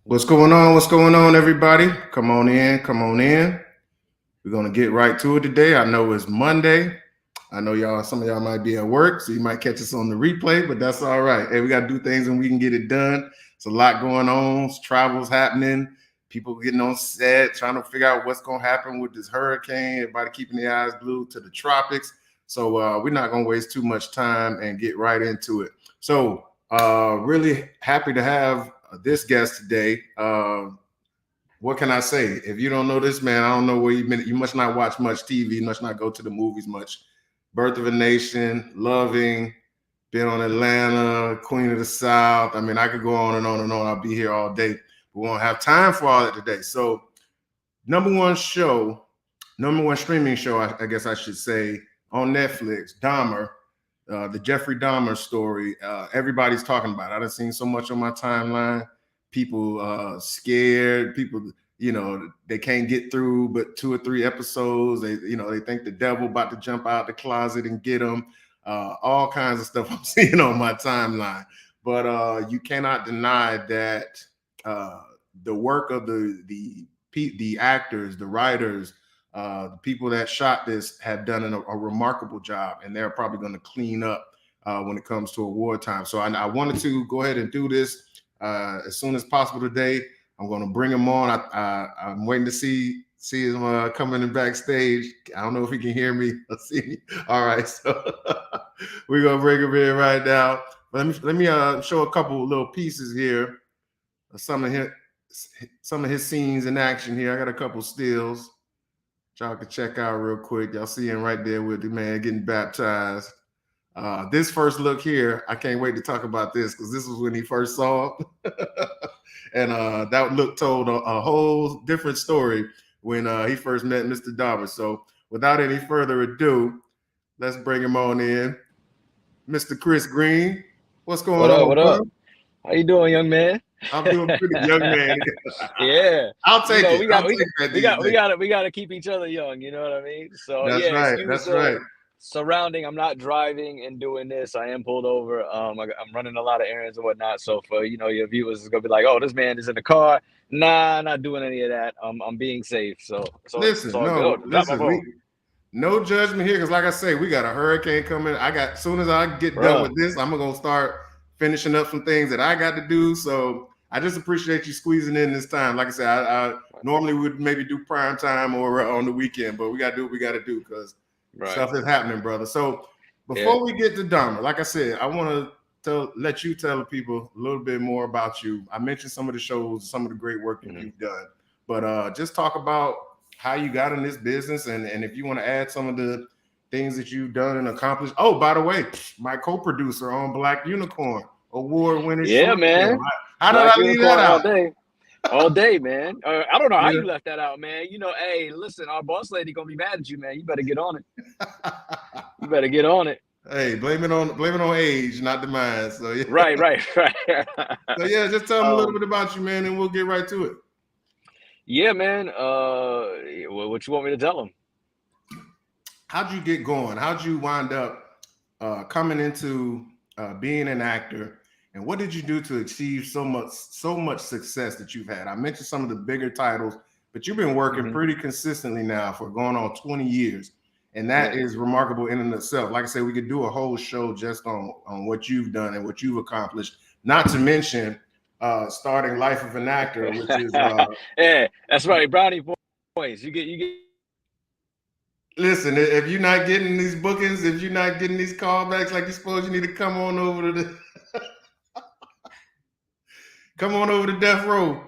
What's going on? What's going on, everybody? Come on in. Come on in. We're gonna get right to it today. I know it's Monday. I know y'all. Some of y'all might be at work, so you might catch us on the replay, but that's all right. Hey, we got to do things and we can get it done. It's a lot going on. Travel's happening. People getting on set, trying to figure out what's gonna happen with this hurricane. Everybody keeping their eyes glued to the tropics. So we're not gonna waste too much time and get right into it. So really happy to have this guest today. What can I say? If you don't know this man, I don't know where you've been. You must not watch much TV, must not go to the movies much. Birth of a Nation, Loving, been on Atlanta, Queen of the South. I mean, I could go on and on and on. I'll be here all day. We won't have time for all that today. So, number one streaming show, I guess I should say, on Netflix, Dahmer, the Jeffrey Dahmer story. Everybody's talking about it. I've seen so much on my timeline. People scared. People, they can't get through but 2 or 3 episodes. They think the devil about to jump out the closet and get them. All kinds of stuff I'm seeing on my timeline. But you cannot deny that the work of the actors, the writers, the people that shot this have done a remarkable job, and they're probably going to clean up when it comes to award time. So I wanted to go ahead and do this as soon as possible today. I'm going to bring him on. I'm waiting to see him coming in backstage. I don't know if he can hear me. Let's see. All right, so we're going to bring him in right now. Let me show a couple little pieces here. Some of his scenes in action here. I got a couple stills y'all can check out real quick. Y'all see him right there with the man getting baptized. This first look here, I can't wait to talk about this because this was when he first saw it. And that look told a whole different story when he first met Mr. Dahmer. So without any further ado, let's bring him on in. Mr. Chris Greene, what's going on? What up? How you doing, young man? I'm doing pretty, young man. Yeah, I'll take it. We gotta keep each other young. You know what I mean? So that's yeah, right. That's right. Surrounding, I'm not driving and doing this. I am pulled over. I'm running a lot of errands and whatnot. So for your viewers, is gonna be like, oh, this man is in the car. Nah, not doing any of that. I'm being safe. So listen, no judgment here, because like I say, we got a hurricane coming. As soon as I get done with this, I'm gonna start finishing up some things that I got to do. So I just appreciate you squeezing in this time. Like I said, I normally would maybe do prime time or on the weekend, but we got to do what we got to do because stuff is happening, brother. So before we get to Dahmer, like I said, I want to let you tell the people a little bit more about you. I mentioned some of the shows, some of the great work that you've done, but just talk about how you got in this business, and if you want to add some of the things that you've done and accomplished. Oh, by the way, my co-producer on Black Unicorn, award-winning. Yeah, man. How did I leave that out? All day, man. I don't know how you left that out, man. Hey, listen, our boss lady gonna be mad at you, man. You better get on it. Hey, blame it on age, not the mind. So yeah. Right. So yeah, just tell them a little bit about you, man, and we'll get right to it. Yeah, man. What you want me to tell them? How'd you get going? How'd you wind up coming into being an actor? And what did you do to achieve so much success that you've had? I mentioned some of the bigger titles, but you've been working pretty consistently now for going on 20 years. And that is remarkable in and of itself. Like I said, we could do a whole show just on what you've done and what you've accomplished, not to mention starting Life of an Actor, which is yeah, that's right. Brownie points. You get. Listen, if you're not getting these bookings, if you're not getting these callbacks like you're supposed, you need to come on over to Death Row.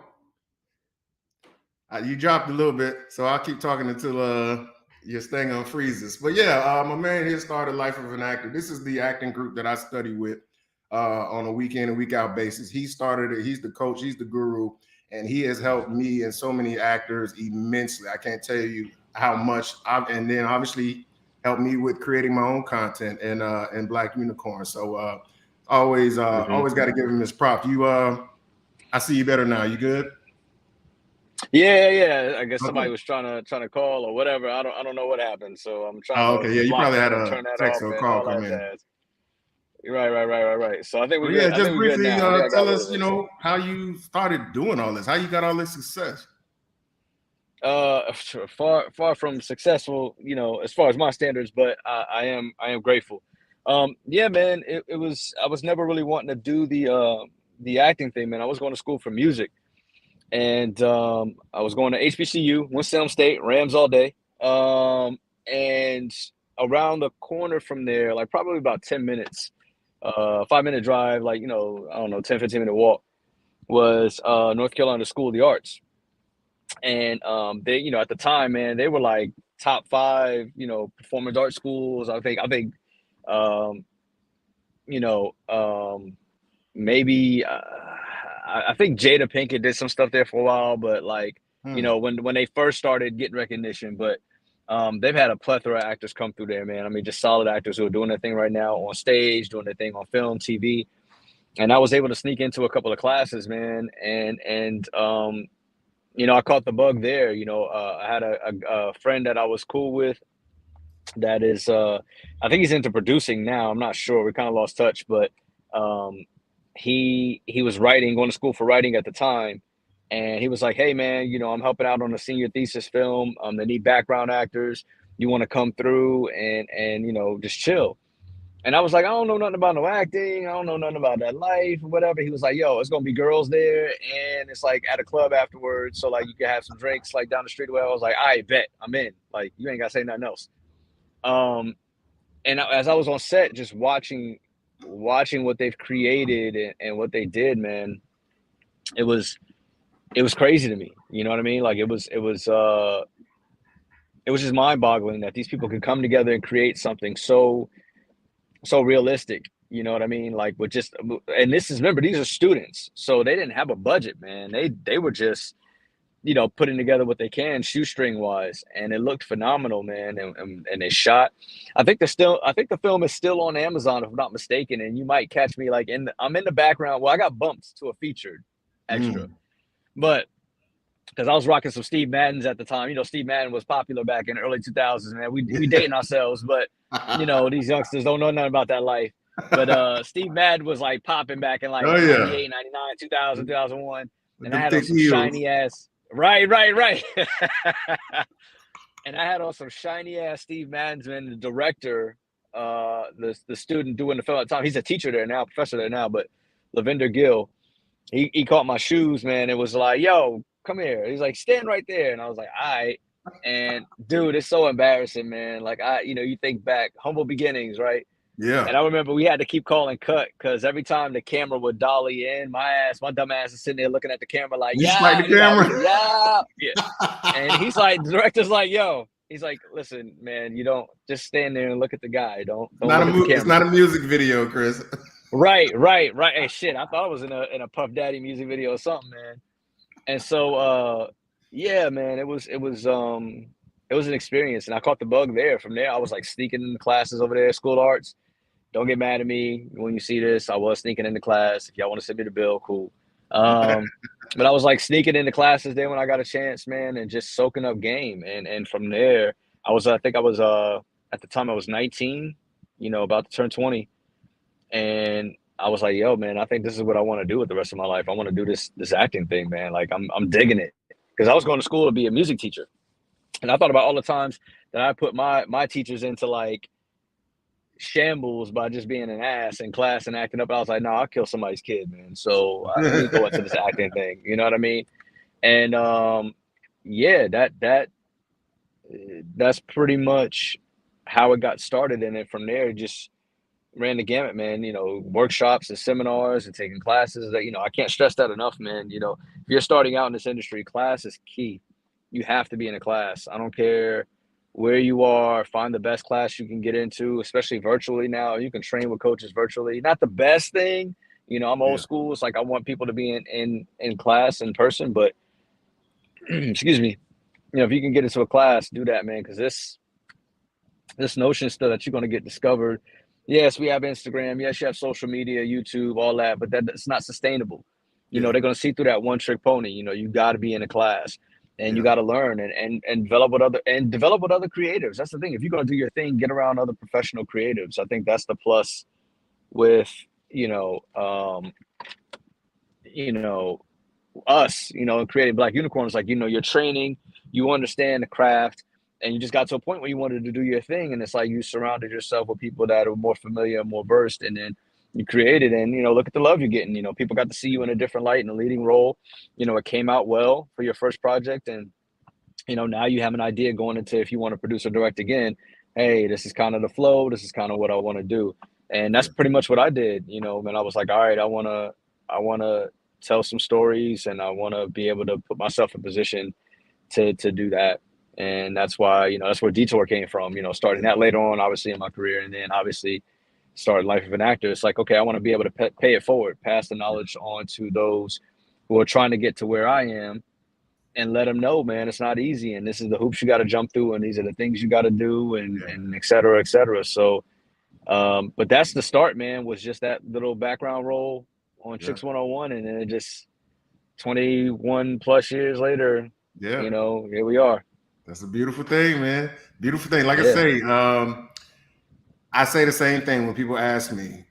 You dropped a little bit, so I'll keep talking until your thing unfreezes. But yeah, my man here started Life of an Actor. This is the acting group that I study with on a week in and week out basis. He started it. He's the coach. He's the guru, and he has helped me and so many actors immensely. I can't tell you how much. And then obviously helped me with creating my own content and Black Unicorn. So always got to give him his prop. I see you better now. You good? Yeah. I guess somebody was trying to call or whatever. I don't know what happened. So I'm trying. Oh, okay. Yeah, you probably had a text or a call come in. Right. So I think So we're yeah, good. I just think we're good briefly now. I think I got tell rid of us, this. how you started doing all this, how you got all this success. Far from successful, as far as my standards, but I am grateful. Yeah, man, it was, I was never really wanting to do the acting thing, man. I was going to school for music, and I was going to HBCU, Winston-Salem State, Rams all day. And around the corner from there, like probably about 10 minutes, 5-minute drive, like, I don't know, 10-15 minute walk, was North Carolina School of the Arts. And they, at the time, man, they were like top five, performance art schools. I think, um, you know, maybe I think Jada Pinkett did some stuff there for a while, but like, Hmm. when they first started getting recognition, but they've had a plethora of actors come through there, man. I mean, just solid actors who are doing their thing right now on stage, doing their thing on film, TV. And I was able to sneak into a couple of classes, man, and I caught the bug there. I had a friend that I was cool with that is, I think he's into producing now. I'm not sure. We kind of lost touch, but um, he was writing, going to school for writing at the time, and he was like, "Hey, man, I'm helping out on a senior thesis film. They need background actors. You want to come through and just chill." And I was like, I don't know nothing about no acting. I don't know nothing about that life or whatever. He was like, yo, it's gonna be girls there, and it's like at a club afterwards, so like you can have some drinks like down the street. Where I was like, I bet I'm in. Like you ain't gotta say nothing else. Um, and as I was on set, just watching what they've created and what they did, man, it was it was crazy to me. You know what I mean? Like it was just mind boggling that these people could come together and create something so realistic. You know what I mean? Like with just, and this is, remember, these are students, so they didn't have a budget, man. They were just, putting together what they can shoestring wise, and it looked phenomenal, man. And they shot. I think the film is still on Amazon, if I'm not mistaken. And you might catch me like I'm in the background. Well, I got bumped to a featured extra, Hmm. but because I was rocking some Steve Maddens at the time. Steve Madden was popular back in the early 2000s, man. We dating ourselves, but these youngsters don't know nothing about that life. But Steve Madden was like popping back in like Oh yeah, 98, 99, 2000, 2001. with And I them had on thick some heels. shiny ass. Right. And I had on some shiny ass Steve Madden's, man, the director, the student doing the film at the time. He's a teacher there now, professor there now, but Lavender Gill, he caught my shoes, man. It was like, yo, come here. He's like, stand right there. And I was like, all right. And dude, it's so embarrassing, man. Like you think back, humble beginnings, right? And Yeah, I remember we had to keep calling cut because every time the camera would dolly in, my dumb ass is sitting there looking at the camera like, you swipe yeah, the camera. yeah. And he's like, the director's like, yo, he's like, listen, man, you don't just stand there and look at the guy. Don't look at the It's camera. not a music video, Chris. Right. Hey, shit, I thought I was in a Puff Daddy music video or something, man. And so, yeah, man, it was an experience, and I caught the bug there. From there, I was like sneaking in the classes over there, School of Arts. Don't get mad at me when you see this. I was sneaking into class. If y'all want to send me the bill, cool. Um, but I was like sneaking into classes there when I got a chance, man, and just soaking up game. And from there, I think I was at the time I was 19, about to turn 20, and I was like, yo, man, I think this is what I want to do with the rest of my life. I want to do this acting thing, man. Like I'm digging it because I was going to school to be a music teacher, and I thought about all the times that I put my teachers into like shambles by just being an ass in class and acting up. I was like, no, I'll kill somebody's kid, man. So let me go into this acting thing. You know what I mean? And yeah, that's pretty much how it got started. And then from there, just ran the gamut, man. Workshops and seminars and taking classes. That I can't stress that enough, man. If you're starting out in this industry, class is key. You have to be in a class. I don't care where you are. Find the best class you can get into, especially virtually now. You can train with coaches virtually. Not the best thing. I'm old Yeah, school. It's like I want people to be in class in person, but excuse me. If you can get into a class, do that, man, because this notion still that you're going to get discovered. Yes, we have Instagram. Yes, you have social media, YouTube, all that, but that's not sustainable. yeah, They're going to see through that one trick pony. You got to be in a class, and you yeah, got to learn and develop with other creatives. That's the thing. If you're going to do your thing, get around other professional creatives. I think that's the plus with, you know, us, creating Black Unicorns, like, you're training, you understand the craft, and you just got to a point where you wanted to do your thing. And it's like you surrounded yourself with people that are more familiar, more versed, and then you created. And, look at the love you're getting. People got to see you in a different light, in a leading role. It came out well for your first project. And, now you have an idea going into, if you want to produce or direct again, hey, this is kind of the flow. This is kind of what I want to do. And that's pretty much what I did, and I was like, all right, I want to tell some stories, and I want to be able to put myself in position to do that. And that's why, that's where Detour came from, starting that later on, obviously, in my career. And then obviously started Life of an Actor. It's like, okay, I want to be able to pay it forward, pass the knowledge on to those who are trying to get to where I am, and let them know, man, it's not easy. And this is the hoops you got to jump through. And these are the things you got to do, and et cetera, et cetera. So, but that's the start, man, was just that little background role on Chicks 101. And then it just 21 plus years later, here we are. That's a beautiful thing, man. Beautiful thing. Like I say the same thing when people ask me,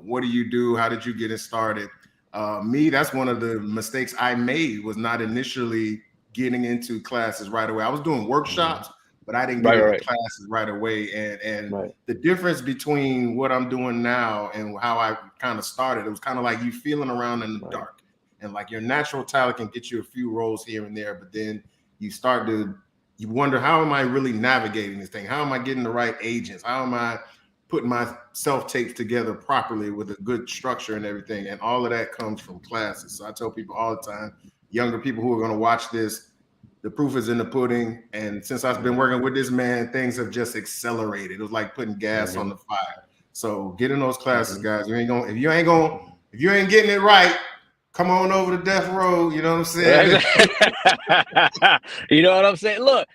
what do you do? How did you get it started? That's one of the mistakes I made, was not initially getting into classes right away. I was doing workshops, but I didn't get into classes right away. And the difference between what I'm doing now and how I kind of started, it was kind of like you feeling around in the dark. And like your natural talent can get you a few roles here and there, but then you wonder, how am I really navigating this thing? How am I getting the right agents? How am I putting my self-tapes together properly with a good structure and everything? And all of that comes from classes. So I tell people all the time, younger people who are going to watch this, the proof is in the pudding. And since I've been working with this man, things have just accelerated. It was like putting gas on the fire. So get in those classes, guys. If you ain't getting it right, come on over to Death Row. You know what I'm saying? You know what I'm saying? Look,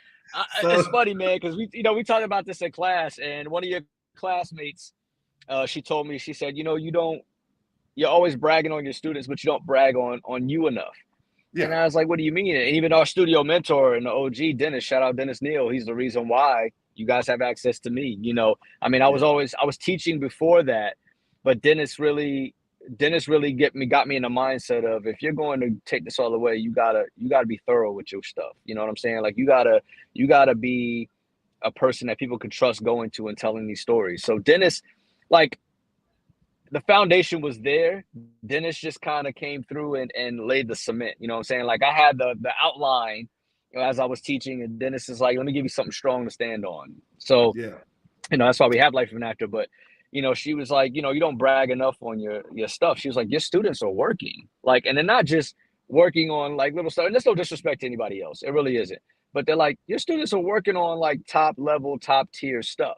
it's funny, man, because we talked about this in class, and one of your classmates, she told me, she said, you're always bragging on your students, but you don't brag on you enough. And I was like, what do you mean? And even our studio mentor and the OG, Dennis, shout out Dennis Neal, he's the reason why you guys have access to me. I mean, I was teaching before that, but Dennis really got me in the mindset of, if you're going to take this all the way, you gotta be thorough with your stuff. You know what I'm saying? Like, you gotta be a person that people can trust going to and telling these stories. So Dennis, like, the foundation was there. Dennis just kind of came through and laid the cement. You know what I'm saying? Like, I had the outline, as I was teaching, and Dennis is like, let me give you something strong to stand on. So, that's why we have Life of an Actor. But, she was like, you don't brag enough on your stuff. She was like, your students are working. Like, and they're not just working on like little stuff. And there's no disrespect to anybody else. It really isn't. But they're like, your students are working on like top level, top tier stuff.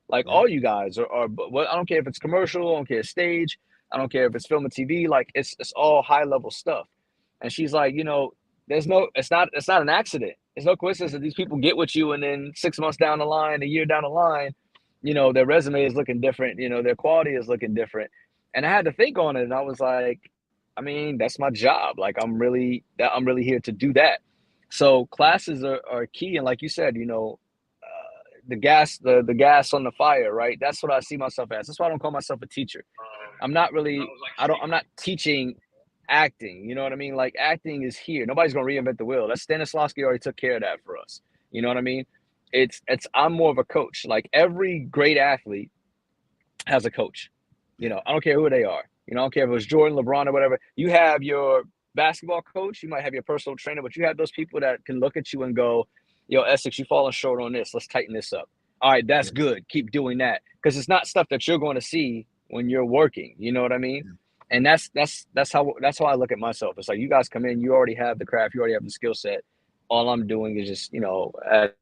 Like, all you guys are, well, I don't care if it's commercial, I don't care if it's stage, I don't care if it's film and TV, like it's all high level stuff. And she's like, it's not an accident. It's no coincidence that these people get with you, and then 6 months down the line, a year down the line, their resume is looking different, their quality is looking different. And I had to think on it, and I was like, I mean, that's my job. Like, I'm really here to do that. So classes are key. And like you said, the gas on the fire, right? That's what I see myself as. That's why I don't call myself a teacher. I'm not teaching acting. You know what I mean? Like, acting is here. Nobody's gonna reinvent the wheel. That Stanislavski already took care of that for us. You know what I mean? I'm more of a coach. Like, every great athlete has a coach. I don't care who they are. I don't care if it was Jordan, LeBron, or whatever. You have your basketball coach, you might have your personal trainer, but you have those people that can look at you and go, yo, Essex, you falling short on this. Let's tighten this up. All right, that's good. Keep doing that. Because it's not stuff that you're going to see when you're working. You know what I mean? And that's how I look at myself. It's like, you guys come in, you already have the craft, you already have the skill set. All I'm doing is just,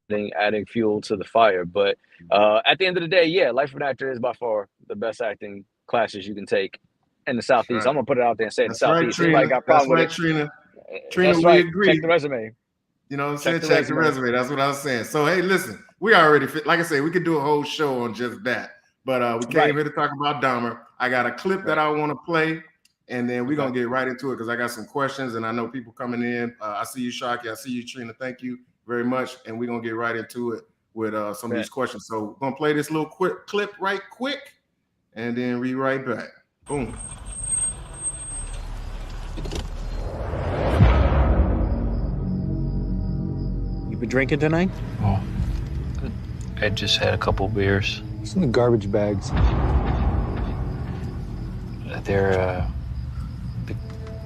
adding fuel to the fire. But at the end of the day, Life of an Actor is by far the best acting classes you can take in the Southeast. I'm gonna put it out there and say the Southeast. Anybody got a problem with it? Trina. Trina, we agree. Check the resume. You know what I'm saying? Check the resume. That's what I was saying. So, hey, listen, we already fit. Like I said, we could do a whole show on just that. But we came here to talk about Dahmer. I got a clip that I want to play, and then we're going to get right into it because I got some questions, and I know people coming in. I see you, Shockey. I see you, Trina. Thank you very much. And we're going to get right into it with some of these questions. So we're going to play this little quick clip right quick, and then be right back. Boom. You been drinking tonight? Oh, I just had a couple beers. What's in the garbage bags? They're big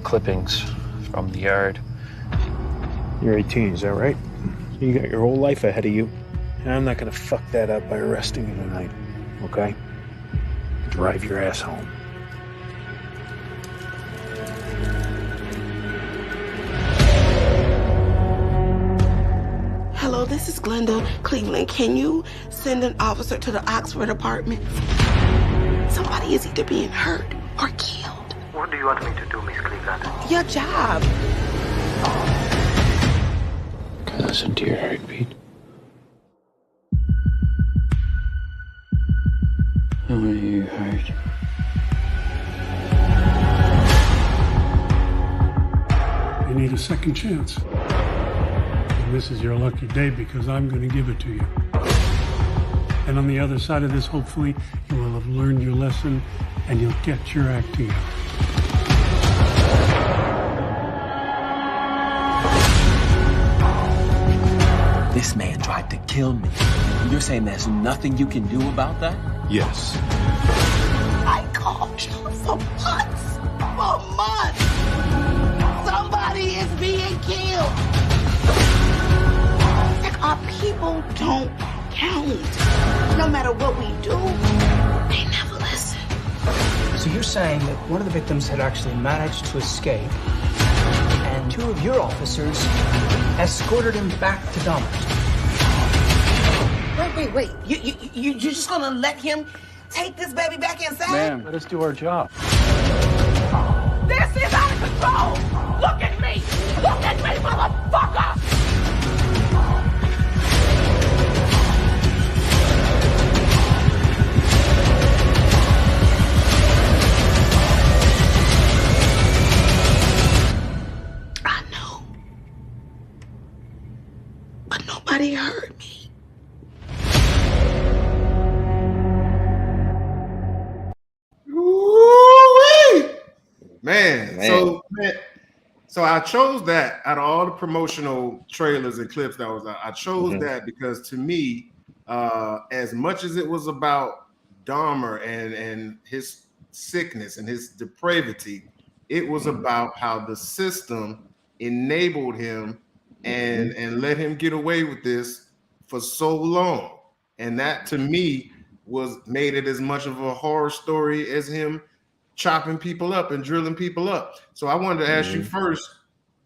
clippings from the yard. You're 18, is that right? So you got your whole life ahead of you, and I'm not gonna fuck that up by arresting you tonight, okay? Drive your ass home. Hello, this is Glenda Cleveland. Can you send an officer to the Oxford apartment? Somebody is either being hurt or killed. What do you want me to do, Miss Cleveland? Your job. Can I listen to your heartbeat? How many you heard? You need a second chance. And this is your lucky day because I'm going to give it to you. And on the other side of this, hopefully, you will have learned your lesson and you'll get your act together. This man tried to kill me. You're saying there's nothing you can do about that? Yes. I called you for months. For months. Somebody is being killed. And our people don't count. No matter what we do, they never listen. So you're saying that one of the victims had actually managed to escape, and two of your officers escorted him back to Dahmer. Wait. You're just gonna let him take this baby back inside? Ma'am, let us do our job. This is out of control! Look at me! Look at me, motherfucker! I know. But nobody heard me. Ooh-wee! Man. So I chose that out of all the promotional trailers and clips that was out. I chose that because to me, as much as it was about Dahmer and his sickness and his depravity, it was about how the system enabled him and let him get away with this for so long. And that to me was made it as much of a horror story as him chopping people up and drilling people up. So I wanted to ask you first,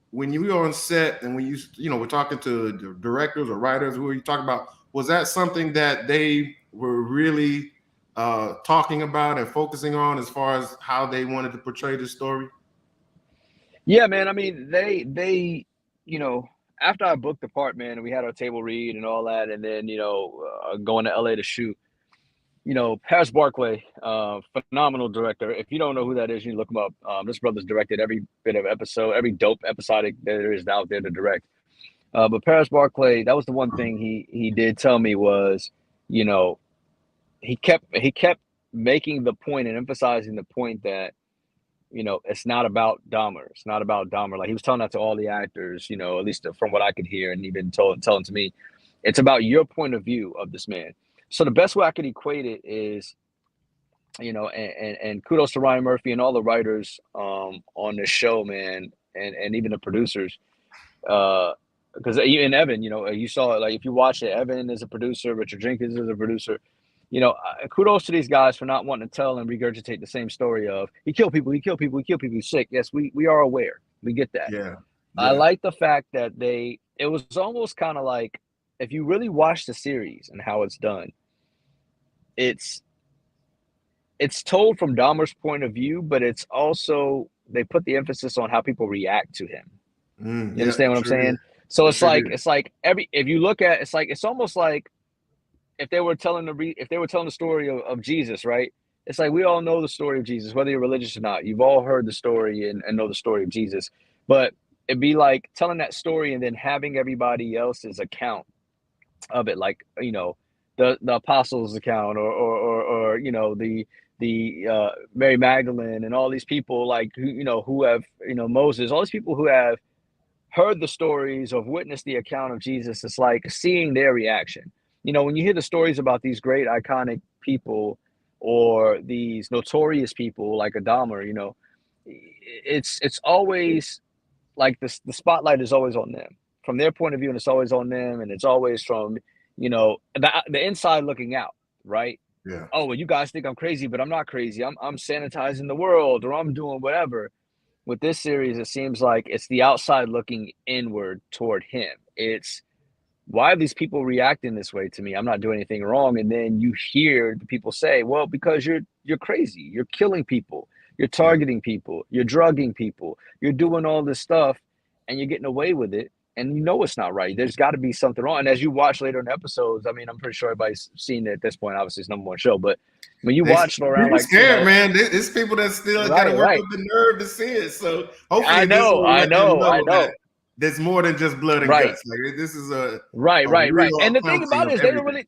when you were on set and when you were talking to the directors or writers, who were you talking about? Was that something that they were really talking about and focusing on as far as how they wanted to portray the story? Yeah, man. I mean, they after I booked the part, man, and we had our table read and all that, and then going to LA to shoot. Paris Barclay, phenomenal director. If you don't know who that is, you look him up. This brother's directed every bit of episode, every dope episodic there is out there to direct. But Paris Barclay, that was the one thing he did tell me was, he kept making the point and emphasizing the point that, it's not about Dahmer. It's not about Dahmer. Like he was telling that to all the actors, at least from what I could hear, and even telling to me, it's about your point of view of this man. So the best way I could equate it is, and kudos to Ryan Murphy and all the writers on this show, man, and even the producers, because even Evan, you saw it. Like if you watch it, Evan is a producer, Richard Jenkins is a producer. Kudos to these guys for not wanting to tell and regurgitate the same story of he killed people, he's sick. Yes, we are aware, we get that. Yeah. I like the fact that it was almost kind of like if you really watch the series and how it's done. It's told from Dahmer's point of view, but it's also they put the emphasis on how people react to him. You understand what I'm saying? So it's like if you look at it's almost like if they were telling the story of Jesus, right? It's like we all know the story of Jesus, whether you're religious or not. You've all heard the story and know the story of Jesus, but it'd be like telling that story and then having everybody else's account of it, like the apostles' account or the Mary Magdalene, and all these people like who have Moses, all these people who have heard the stories or witnessed the account of Jesus. It's like seeing their reaction. When you hear the stories about these great iconic people or these notorious people like a Dahmer, it's always like the spotlight is always on them from their point of view, and it's always on them, and it's always from the inside looking out, right? Yeah. Oh, well, you guys think I'm crazy, but I'm not crazy. I'm sanitizing the world, or I'm doing whatever. With this series, it seems like it's the outside looking inward toward him. It's, why are these people reacting this way to me? I'm not doing anything wrong. And then you hear the people say, well, because you're crazy. You're killing people. You're targeting people. You're drugging people. You're doing all this stuff, and you're getting away with it. And it's not right. There's got to be something wrong. And as you watch later in episodes, I mean, I'm pretty sure everybody's seen it at this point. Obviously, it's #1 show. But when you watch it around, like, scared, man. It's people that still got to work up the nerve to see it. So hopefully, I know. There's more than just blood and guts. Like, this is a right. And the thing about it is they don't really.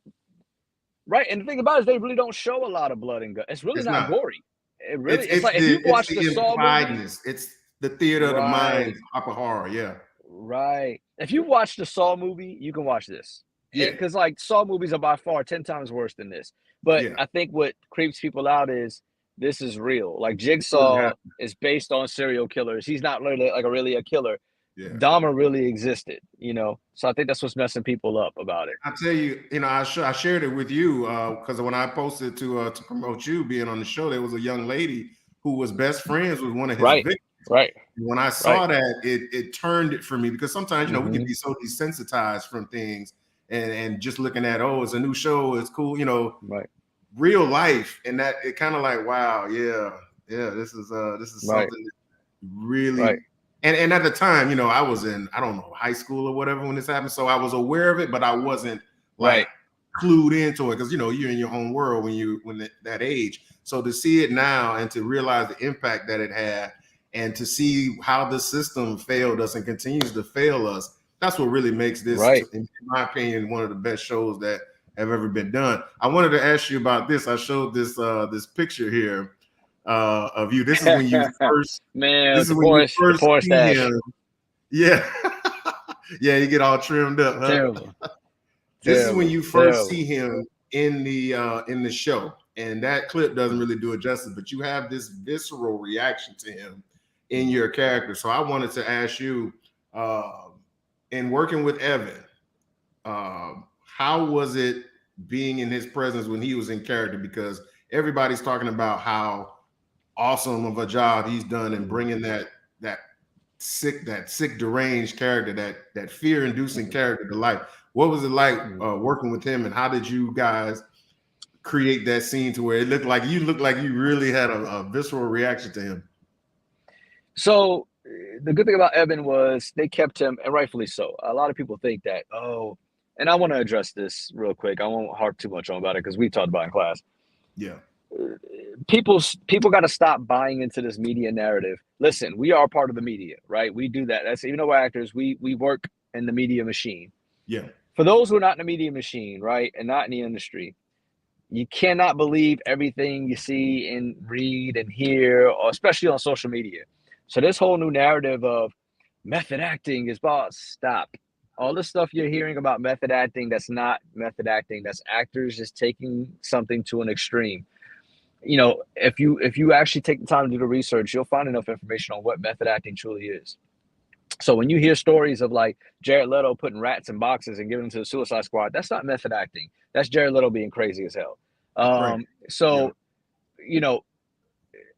Right, and the thing about it is they really don't show a lot of blood and guts. It's really not gory. It really, it's like if you watch the Saw movie, it's the theater of the mind type of horror. Yeah. Right. If you watch the Saw movie, you can watch this. Yeah. Because like Saw movies are by far 10 times worse than this. But I think what creeps people out is this is real. Like Jigsaw is based on serial killers. He's not really really a killer. Yeah. Dahmer really existed, So I think that's what's messing people up about it. I tell you, I shared it with you because when I posted to promote you being on the show, there was a young lady who was best friends with one of his victims. Right. When I saw that, it turned it for me, because sometimes, we can be so desensitized from things and just looking at, it's a new show, it's cool, real life. And that it kind of like, wow, this is something that really, and at the time, I was in, I don't know, high school or whatever when this happened. So I was aware of it, but I wasn't like clued into it, because, you're in your own world when that age. So to see it now and to realize the impact that it had, and to see how the system failed us and continues to fail us, that's what really makes this, in my opinion, one of the best shows that have ever been done. I wanted to ask you about this. I showed this picture here of you. This is when you first, this is when you first see him. Yeah, yeah, you get all trimmed up. Huh? Terrible. This is when you first see him in the show, and that clip doesn't really do it justice. But you have this visceral reaction to him in your character. So I wanted to ask you, in working with Evan, how was it being in his presence when he was in character? Because everybody's talking about how awesome of a job he's done in bringing that sick, deranged character, that fear-inducing character to life. What was it like working with him, and how did you guys create that scene to where it looked like you really had a visceral reaction to him? So the good thing about Evan was they kept him, and rightfully so. A lot of people think that, and I want to address this real quick. I won't harp too much on about it because we talked about it in class. Yeah. People got to stop buying into this media narrative. Listen, we are part of the media, right? We do that. That's, even though we're actors, we work in the media machine. Yeah. For those who are not in the media machine, right, and not in the industry, you cannot believe everything you see and read and hear, or especially on social media. So this whole new narrative of method acting is about, stop. All the stuff you're hearing about method acting, that's not method acting. That's actors just taking something to an extreme. If you actually take the time to do the research, you'll find enough information on what method acting truly is. So when you hear stories of like Jared Leto putting rats in boxes and giving them to the Suicide Squad, that's not method acting. That's Jared Leto being crazy as hell.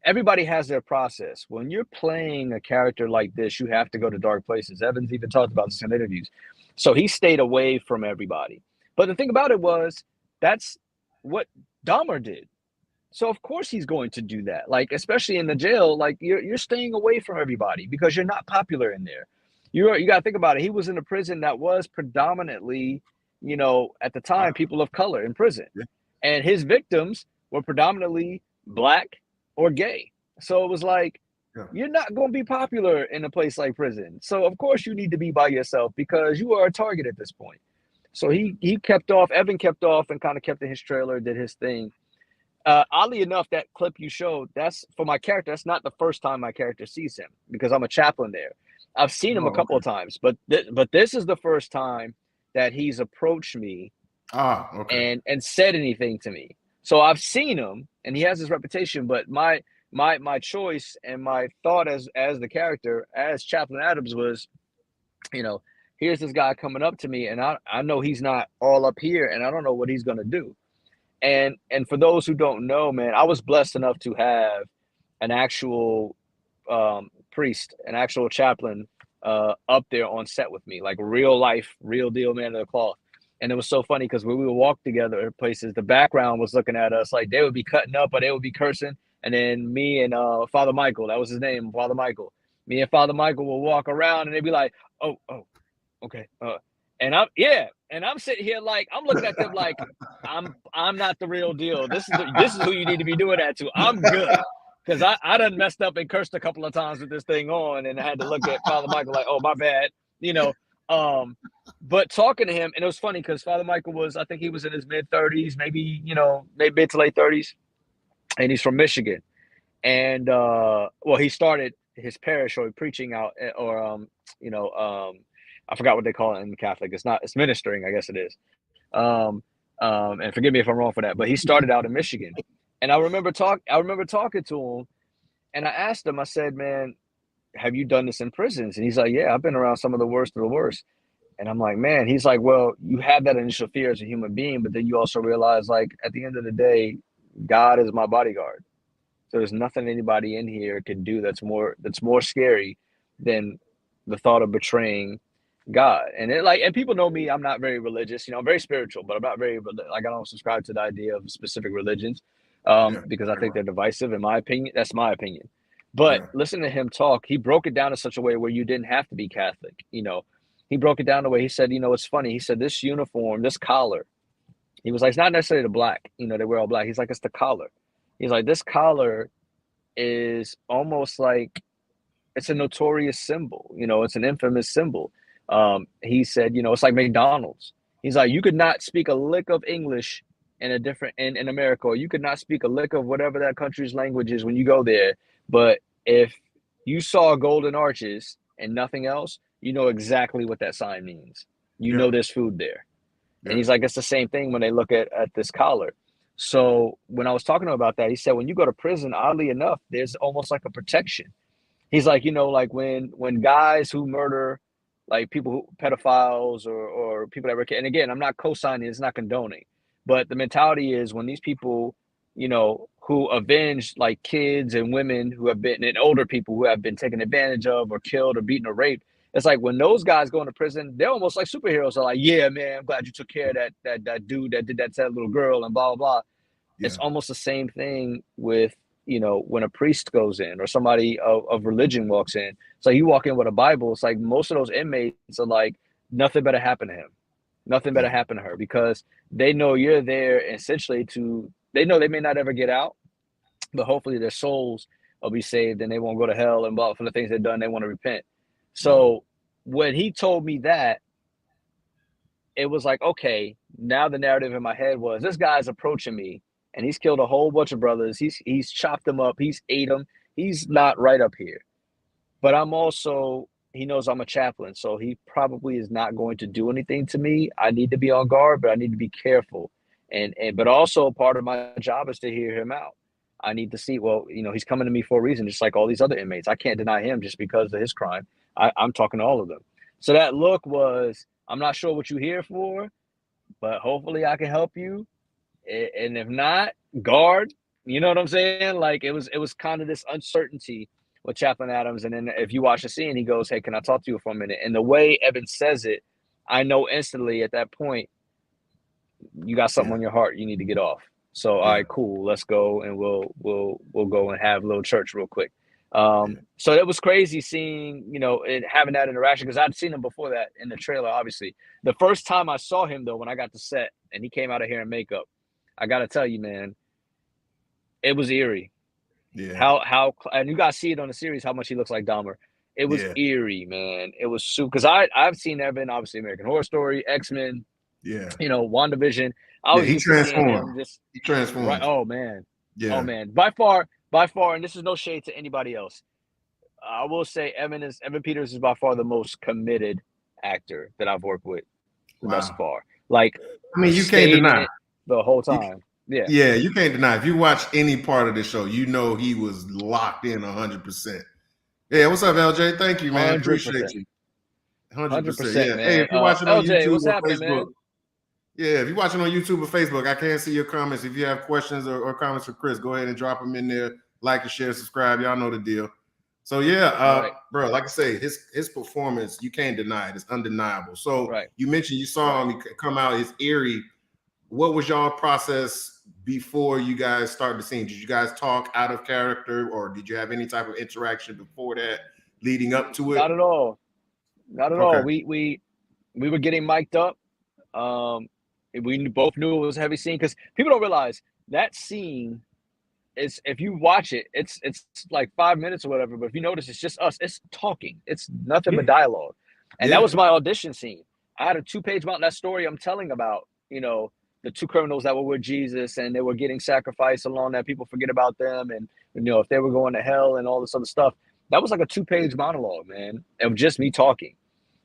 Everybody has their process. When you're playing a character like this, you have to go to dark places. Evans even talked about this in interviews. So he stayed away from everybody. But the thing about it was, that's what Dahmer did. So of course he's going to do that. Like, especially in the jail, like you're staying away from everybody because you're not popular in there. You got to think about it. He was in a prison that was predominantly, at the time, people of color in prison. Yeah. And his victims were predominantly Black or gay. So it was like, you're not going to be popular in a place like prison. So of course you need to be by yourself because you are a target at this point. So he kept off, Evan kept off and kind of kept in his trailer, did his thing. Oddly enough, that clip you showed, that's for my character. That's not the first time my character sees him because I'm a chaplain there. I've seen him a couple of times, but this is the first time that he's approached me and said anything to me. So I've seen him, and he has his reputation. But my choice and my thought as the character, as Chaplain Adams, was, here's this guy coming up to me, and I know he's not all up here, and I don't know what he's gonna do. And for those who don't know, man, I was blessed enough to have an actual priest, an actual chaplain up there on set with me, like real life, real deal man of the cloth. And it was so funny because when we would walk together at places, the background was looking at us like they would be cutting up or they would be cursing. And then me and Father Michael, that was his name, Father Michael. Me and Father Michael will walk around and they'd be like, oh, okay. And I'm sitting here like I'm looking at them like I'm not the real deal. This is who you need to be doing that to. I'm good. Because I done messed up and cursed a couple of times with this thing on, and I had to look at Father Michael like, oh, my bad, But talking to him, and it was funny because Father Michael was, I think he was in his mid-30s, maybe mid to late 30s, and he's from Michigan. And he started his parish or preaching out, or I forgot what they call it in Catholic. It's ministering, I guess it is. And forgive me if I'm wrong for that, but he started out in Michigan. And I remember talking to him, and I asked him, I said, man, have you done this in prisons? And he's like, yeah, I've been around some of the worst of the worst. And I'm like, man, he's like, well, you have that initial fear as a human being, but then you also realize, like, at the end of the day, God is my bodyguard. So there's nothing anybody in here can do that's more scary than the thought of betraying God. And and people know me, I'm not very religious, I'm very spiritual, but I'm not very, like, I don't subscribe to the idea of specific religions because I think they're divisive, in my opinion. That's my opinion. But listen to him talk. He broke it down in such a way where you didn't have to be Catholic. He broke it down the way he said, it's funny. He said, this uniform, this collar, he was like, it's not necessarily the black, they wear all black. He's like, it's the collar. He's like, this collar is almost like it's a notorious symbol. It's an infamous symbol. He said, it's like McDonald's. He's like, you could not speak a lick of English in America, or you could not speak a lick of whatever that country's language is when you go there. But if you saw golden arches and nothing else, you know exactly what that sign means. You know there's food there. And he's like, it's the same thing when they look at this collar. So when I was talking to him about that, he said, when you go to prison, oddly enough, there's almost like a protection. He's like, like when guys who murder, like pedophiles or people that were, and again, I'm not co-signing, it's not condoning, but the mentality is when these people, who avenge like kids and women who have been, and older people who have been taken advantage of or killed or beaten or raped, it's like when those guys go into prison, they're almost like superheroes. They're like, yeah, man, I'm glad you took care of that dude that did that to that little girl and blah, blah, blah. Yeah. It's almost the same thing with, when a priest goes in or somebody of religion walks in. So you walk in with a Bible, it's like most of those inmates are like, nothing better happen to him. Nothing better happen to her, because they know you're there essentially they know they may not ever get out, but hopefully their souls will be saved and they won't go to hell and blah, for the things they've done, they want to repent. So when he told me that, it was like, okay, now the narrative in my head was, this guy's approaching me and he's killed a whole bunch of brothers. He's chopped them up. He's ate them. He's not right up here. But he knows I'm a chaplain, so he probably is not going to do anything to me. I need to be on guard, but I need to be careful. But also part of my job is to hear him out. I need to see, well, he's coming to me for a reason, just like all these other inmates. I can't deny him just because of his crime. I'm talking to all of them. So that look was, I'm not sure what you're here for, but hopefully I can help you. And if not, guard. You know what I'm saying? Like it was kind of this uncertainty with Chaplain Adams. And then if you watch the scene, he goes, hey, can I talk to you for a minute? And the way Evan says it, I know instantly at that point, you got something on your heart you need to get off. So, all right, cool. Let's go, and we'll go and have a little church real quick. So it was crazy seeing, and having that interaction, because I'd seen him before that in the trailer, obviously. The first time I saw him, though, when I got to set and he came out of here in makeup, I got to tell you, man, it was eerie. Yeah. How and you guys see it on the series, how much he looks like Dahmer. It was eerie, man. It was super, because I've seen Evan, obviously American Horror Story, X-Men, Yeah. You know, WandaVision. I Yeah, was he used to seeing him transformed. just He transformed. right. Oh man. Yeah. Oh man. By far, and this is no shade to anybody else. I will say Evan Peters is by far the most committed actor that I've worked with thus Wow. far. Like, I mean, you can't stayed in deny. it the whole time. Yeah. Yeah, you can't deny. If you watch any part of the show, you know he was locked in 100%. Yeah, what's up, LJ? Thank you, man. 100%. Appreciate you. 100%. Yeah. Man. Hey, if you're watching on LJ, YouTube what's or happening, Facebook, man? yeah, if you're watching on YouTube or Facebook, I can't see your comments. If you have questions or comments for Chris, go ahead and drop them in there. Like and share, subscribe. Y'all know the deal. So yeah, Right. bro, like I say, his performance, you can't deny it. It's undeniable. So Right. you mentioned you saw him come out. It's eerie. What was y'all process before you guys started the scene? Did you guys talk out of character, or did you have any type of interaction before that, leading up to it? Not at all. Not at all. We were getting mic'd up. We both knew it was a heavy scene because people don't realize that scene is, if you watch it, it's like 5 minutes or whatever. But if you notice, it's just us. It's talking. It's nothing but dialogue. And that was my audition scene. I had a 2-page mountain. That story I'm telling about, you know, the 2 criminals that were with Jesus and they were getting sacrificed along that. People forget about them. And, you know, if they were going to hell and all this other stuff, that was like a 2-page monologue, man. It was just me talking.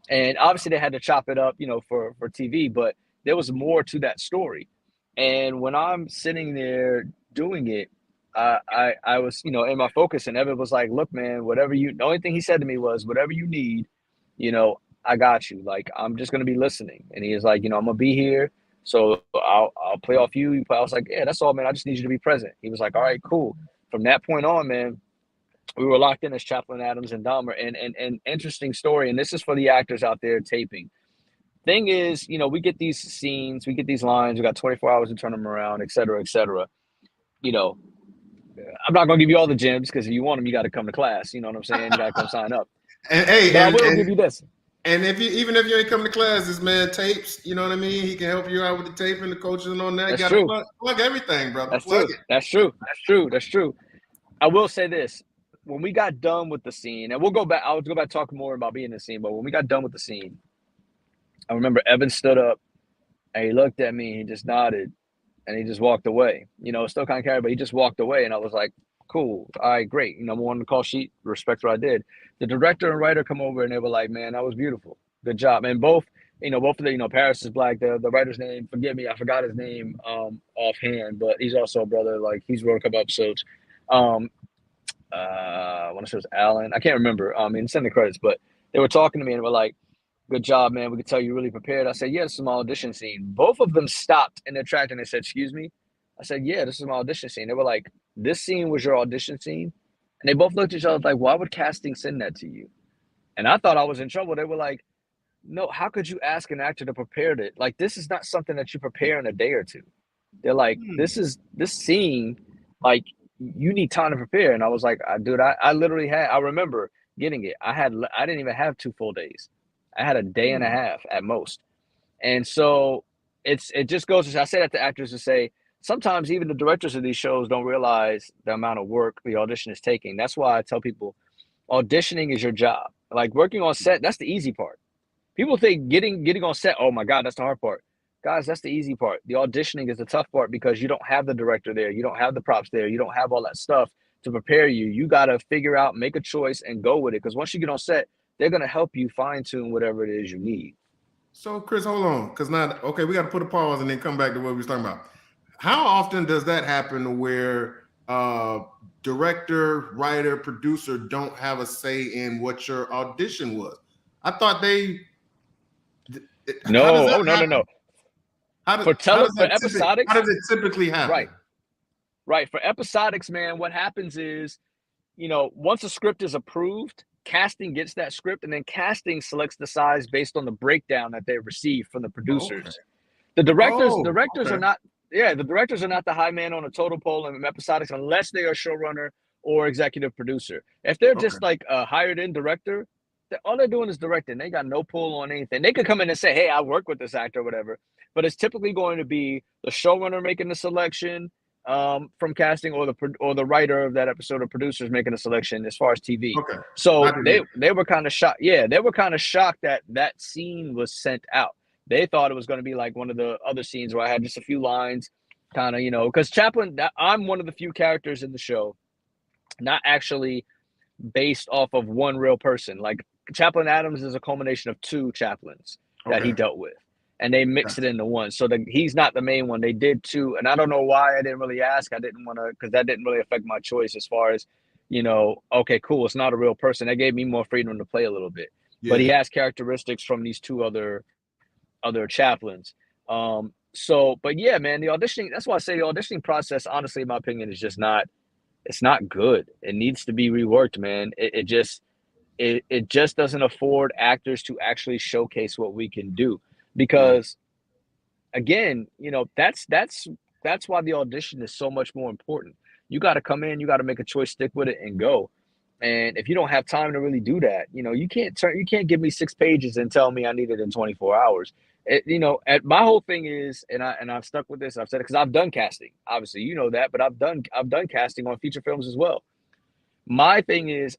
And obviously they had to chop it up, you know, for TV, but there was more to that story. And when I'm sitting there doing it, I was, you know, in my focus, and Evan was like, look, man, the only thing he said to me was, whatever you need, you know, I got you. Like, I'm just going to be listening. And he was like, you know, I'm going to be here. So I'll play off you. I was like, yeah, that's all, man. I just need you to be present. He was like, all right, cool. From that point on, man, we were locked in as Chaplain Adams and Dahmer. And interesting story. And this is for the actors out there taping. Thing is, you know, we get these scenes, we get these lines, we got 24 hours to turn them around, et cetera, et cetera. You know, I'm not going to give you all the gems because if you want them, you got to come to class. You know what I'm saying? You got to come sign up. And hey, but I will give you this. And even if you ain't coming to class, this man tapes, you know what I mean? He can help you out with the taping, the coaching and on that. That's you got to plug everything, brother. That's plug true. it. That's true. That's true. That's true. I will say this. When we got done with the scene, and I'll go back talking more about being in the scene, but when we got done with the scene, I remember Evan stood up and he looked at me, he just nodded, and he just walked away. You know, still kind of carried, but he just walked away. And I was like, cool. All right, great. You know, I'm on the call sheet, respect what I did. The director and writer come over and they were like, man, that was beautiful. Good job. And both of the, you know, Paris is black. The writer's name, forgive me, I forgot his name offhand, but he's also a brother. Like, he's wrote a couple episodes. I want to say it was Alan. I can't remember. It's in the credits, but they were talking to me and were like, good job, man. We could tell you really prepared. I said, yeah, this is my audition scene. Both of them stopped in their track and they said, excuse me? I said, yeah, this is my audition scene. They were like, this scene was your audition scene? And they both looked at each other like, why would casting send that to you? And I thought I was in trouble. They were like, no, how could you ask an actor to prepare it? Like, this is not something that you prepare in a day or two. They're like, this scene, like, you need time to prepare. And I was like, dude, I literally I remember getting it. I didn't even have 2 full days. I had a day and a half at most. And so it just goes to, I say that to actors to say, sometimes even the directors of these shows don't realize the amount of work the audition is taking. That's why I tell people, auditioning is your job. Like, working on set, that's the easy part. People think getting on set, oh my God, that's the hard part. Guys, that's the easy part. The auditioning is the tough part because you don't have the director there. You don't have the props there. You don't have all that stuff to prepare you. You got to figure out, make a choice and go with it. Because once you get on set, they're going to help you fine tune whatever it is you need. So Chris, hold on. Because now, okay, we got to put a pause and then come back to what we were talking about. How often does that happen where director, writer, producer don't have a say in what your audition was? I thought they... No. How does it typically happen? Right. For episodics, man, what happens is, you know, once a script is approved, casting gets that script, and then casting selects the size based on the breakdown that they receive from the producers. Okay. The directors are not. Yeah, the directors are not the high man on a total poll in episodics unless they are showrunner or executive producer. If they're just like a hired in director, all they're doing is directing. They got no pull on anything. They could come in and say, hey, I work with this actor or whatever, but it's typically going to be the showrunner making the selection from casting, or the writer of that episode or producers making a selection as far as TV. So they were kind of shocked. Yeah, they were kind of shocked that scene was sent out. They thought it was going to be like one of the other scenes where I had just a few lines, kind of, you know, because Chaplain, I'm one of the few characters in the show, not actually based off of one real person. Like Chaplain Adams is a culmination of two chaplains that he dealt with, and they mixed it into one. So he's not the main one. They did two, and I don't know why I didn't really ask. I didn't want to, because that didn't really affect my choice as far as, you know, okay, cool, it's not a real person. That gave me more freedom to play a little bit. Yeah. But he has characteristics from these two other chaplains. So, but yeah, man, the auditioning, that's why I say the auditioning process, honestly, in my opinion, is just not, it's not good. It needs to be reworked, man. It just doesn't afford actors to actually showcase what we can do, because again, you know, that's why the audition is so much more important. You got to come in, you got to make a choice, stick with it, and go. And if you don't have time to really do that, you know, you can't give me 6 pages and tell me I need it in 24 hours. You know, my whole thing is, and I've stuck with this. I've said it because I've done casting. Obviously, you know that, but I've done casting on feature films as well. My thing is,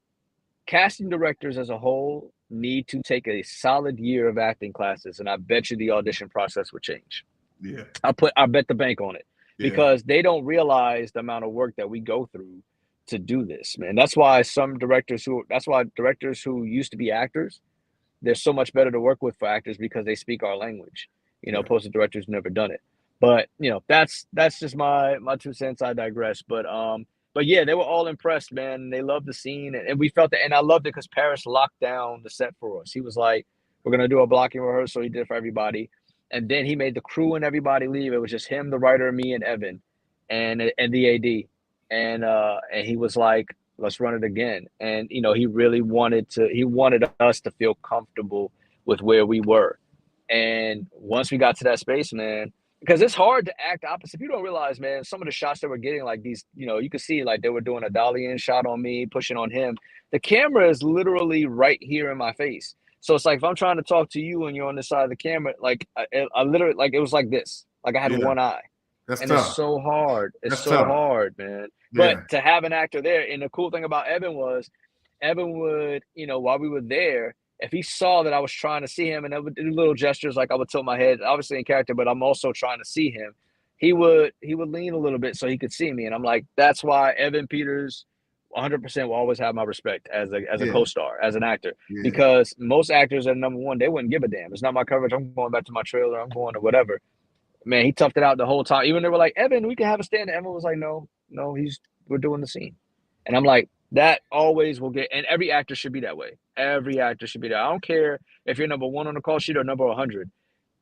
casting directors as a whole need to take a solid year of acting classes, and I bet you the audition process would change. Yeah, I bet the bank on it, because they don't realize the amount of work that we go through to do this, man. That's why directors who used to be actors, they're so much better to work with for actors, because they speak our language, you know, opposed to directors who've never done it. But, you know, that's just my 2 cents. I digress. But yeah, they were all impressed, man. They loved the scene, and we felt that, and I loved it because Paris locked down the set for us. He was like, we're going to do a blocking rehearsal. He did it for everybody. And then he made the crew and everybody leave. It was just him, the writer, me, and Evan, and the AD. And he was like, let's run it again. And, you know, he really wanted us to feel comfortable with where we were. And once we got to that space, man, because it's hard to act opposite. People don't realize, man, some of the shots that we're getting, like these, you know, you could see like they were doing a dolly in shot on me, pushing on him. The camera is literally right here in my face. So it's like, if I'm trying to talk to you and you're on this side of the camera, like I literally, like, it was like this, like I had one eye. That's and tough. It's so hard. It's so tough. hard, man. But to have an actor there, and the cool thing about Evan was, Evan would, you know, while we were there, if he saw that I was trying to see him, and I would do little gestures, like I would tilt my head, obviously in character, but I'm also trying to see him, he would lean a little bit so he could see me. And I'm like, that's why Evan Peters 100% will always have my respect as a co-star, as an actor, because most actors at number one, they wouldn't give a damn. It's not my coverage. I'm going back to my trailer. I'm going to whatever. Man, he toughed it out the whole time. Even they were like, Evan, we can have a stand. Evan was like, no, we're doing the scene. And I'm like, that always will get, and every actor should be that way. Every actor should be that. I don't care if you're number 1 on the call sheet or number 100.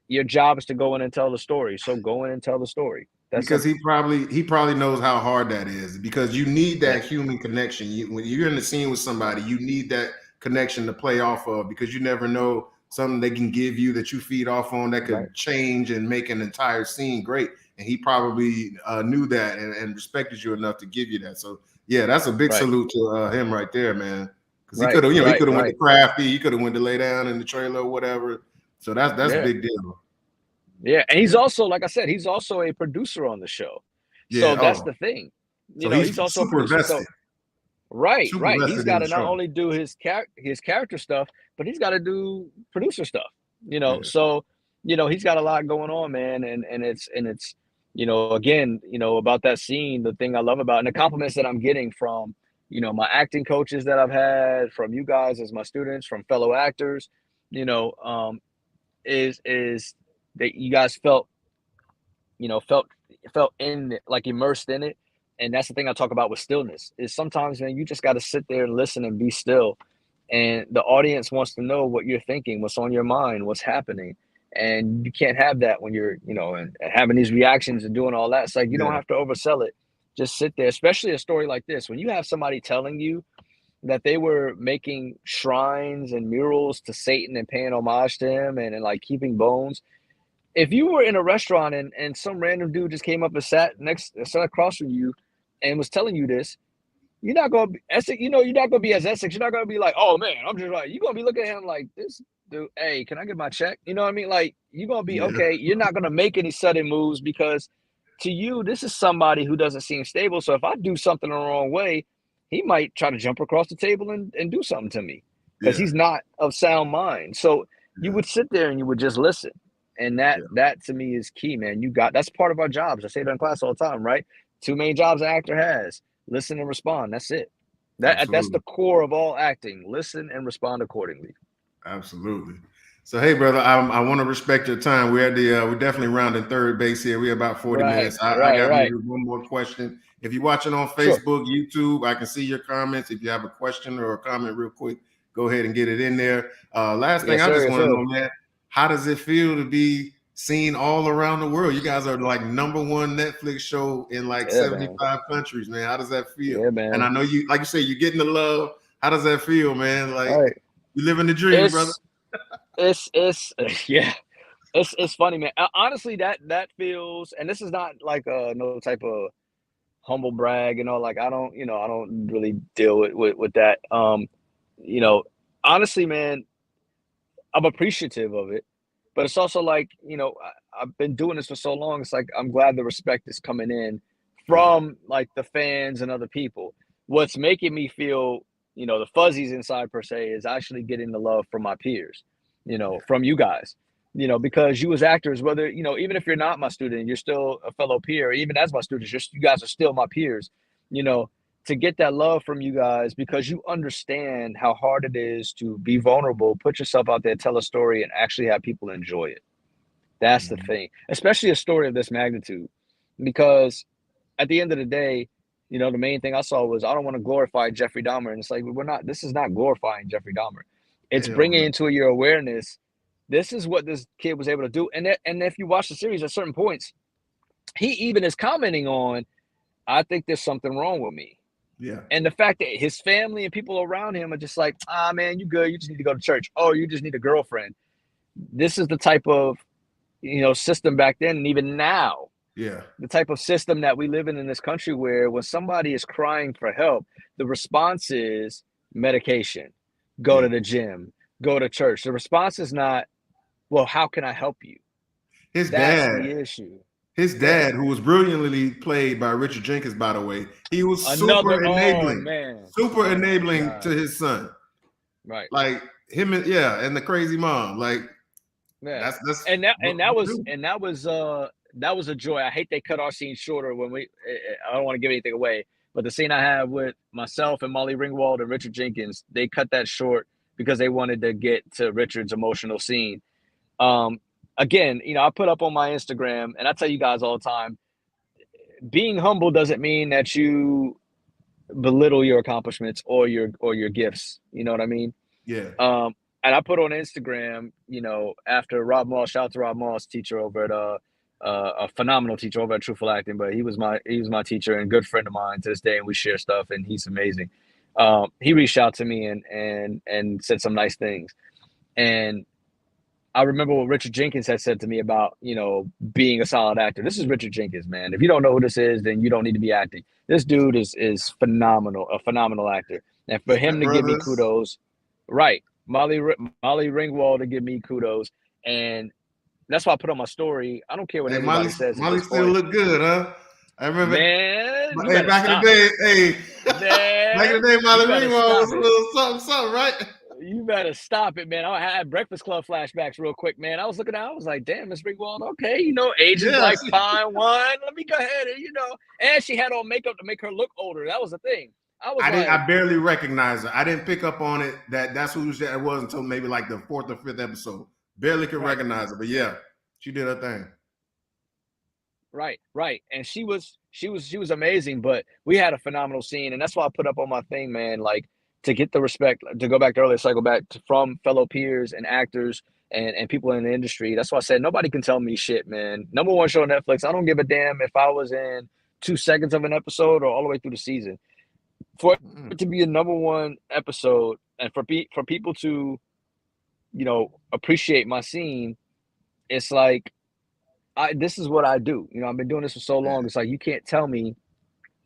Your job is to go in and tell the story. So go in and tell the story. That's because he probably knows how hard that is, because you need that human connection. When you're in the scene with somebody, you need that connection to play off of, because you never know something they can give you that you feed off on that could change and make an entire scene great. And he probably knew that and respected you enough to give you that. So yeah, that's a big salute to him right there, man. Because he could have, he could have went to Crafty, he could have went to lay down in the trailer or whatever. So that's a big deal. Yeah, and he's also, like I said, he's also a producer on the show. So that's the thing. You know, he's also a producer. So, right. He's got to not only do his character stuff, but he's got to do producer stuff. You know, so you know, he's got a lot going on, man, and it's you know, again, you know, about that scene, the thing I love about, and the compliments that I'm getting from, you know, my acting coaches that I've had, from you guys as my students, from fellow actors, you know, is that you guys felt in it, like immersed in it. And that's the thing I talk about with stillness, is sometimes, man, you just got to sit there and listen and be still. And the audience wants to know what you're thinking, what's on your mind, what's happening. And you can't have that when you're, you know, and having these reactions and doing all that. It's like, you don't have to oversell it. Just sit there, especially a story like this. When you have somebody telling you that they were making shrines and murals to Satan and paying homage to him and like keeping bones. If you were in a restaurant and some random dude just came up and sat across from you and was telling you this, you're not going to, you know, you're not going to be as Essex. You're not going to be like, oh man, I'm just right. You're going to be looking at him like, this dude, hey, can I get my check? You know what I mean? Like, you're going to be, okay, you're not going to make any sudden moves, because to you, this is somebody who doesn't seem stable. So if I do something the wrong way, he might try to jump across the table and do something to me, because he's not of sound mind. So you would sit there and you would just listen. And that to me is key, man. That's part of our jobs. I say that in class all the time, right? 2 main jobs an actor has: listen and respond. That's it. That's the core of all acting. Listen and respond accordingly. Absolutely. So, hey, brother, I want to respect your time. We're definitely rounding third base here. We're about 40 minutes. I got maybe one more question. If you're watching on Facebook, YouTube, I can see your comments. If you have a question or a comment real quick, go ahead and get it in there. Last thing I just want to know, man, how does it feel to be seen all around the world? You guys are like #1 Netflix show in like 75 countries, man. How does that feel? Yeah, man. And I know you, like you say, you're getting the love. How does that feel, man? Like you living the dream, brother. It's funny, man. Honestly, that feels, and this is not like no type of humble brag, like I don't really deal with that. Honestly, man, I'm appreciative of it, but it's also like, I've been doing this for so long. It's like, I'm glad the respect is coming in from like the fans and other people. What's making me feel, the fuzzies inside per se is actually getting the love from my peers, from you guys, because you as actors, whether, even if you're not my student, you're still a fellow peer, even as my students, you guys are still my peers, to get that love from you guys, because you understand how hard it is to be vulnerable, put yourself out there, tell a story, and actually have people enjoy it. That's the thing, especially a story of this magnitude, because at the end of the day, the main thing I saw was, I don't want to glorify Jeffrey Dahmer. And it's like, this is not glorifying Jeffrey Dahmer. It's bringing into your awareness, this is what this kid was able to do. And if you watch the series, at certain points, he even is commenting on, I think there's something wrong with me. Yeah. And the fact that his family and people around him are just like, man, you good. You just need to go to church. Oh, you just need a girlfriend. This is the type of, system back then. And even now, the type of system that we live in this country, where when somebody is crying for help, the response is medication, go to the gym, go to church. The response is not, well, how can I help you? That's the issue. His dad, who was brilliantly played by Richard Jenkins, by the way, he was super enabling to his son. Right. Like him and the crazy mom. Like that's that was a joy. I hate they cut our scene shorter I don't want to give anything away, but the scene I have with myself and Molly Ringwald and Richard Jenkins, they cut that short because they wanted to get to Richard's emotional scene. Again, I put up on my Instagram, and I tell you guys all the time, being humble doesn't mean that you belittle your accomplishments or your gifts. You know what I mean? Yeah. And I put on Instagram, after Rob Moss, shout out to Rob Moss, teacher over at a phenomenal teacher over at Truthful Acting, but he was my teacher and good friend of mine to this day, and we share stuff, and he's amazing. He reached out to me and said some nice things, and I remember what Richard Jenkins had said to me about, being a solid actor. This is Richard Jenkins, man. If you don't know who this is, then you don't need to be acting. This dude is phenomenal, a phenomenal actor. And for him to give me kudos, right? Molly Ringwald to give me kudos, and that's why I put on my story. I don't care what anybody says. Molly still look good, huh? I remember, man. Back in the day, Molly Ringwald was a little something, right? You better stop it, man. I had Breakfast Club flashbacks real quick, man. I was looking at, I was like, damn, Miss Ringwald, okay, age is like fine wine. Let me go ahead and, and she had on makeup to make her look older. That was the thing. I barely recognized her. I didn't pick up on it that's who it was until maybe like the 4th or 5th episode. Barely could recognize her, but yeah, she did her thing. Right. And she was amazing, but we had a phenomenal scene, and that's why I put up on my thing, man, like, to get the respect, to go back to earlier, cycle back from fellow peers and actors and people in the industry. That's why I said nobody can tell me shit, man. #1 show on Netflix. I don't give a damn if I was in 2 seconds of an episode or all the way through the season. For it to be a #1 episode, and for people to, appreciate my scene, it's like, this is what I do. I've been doing this for so long. It's like, you can't tell me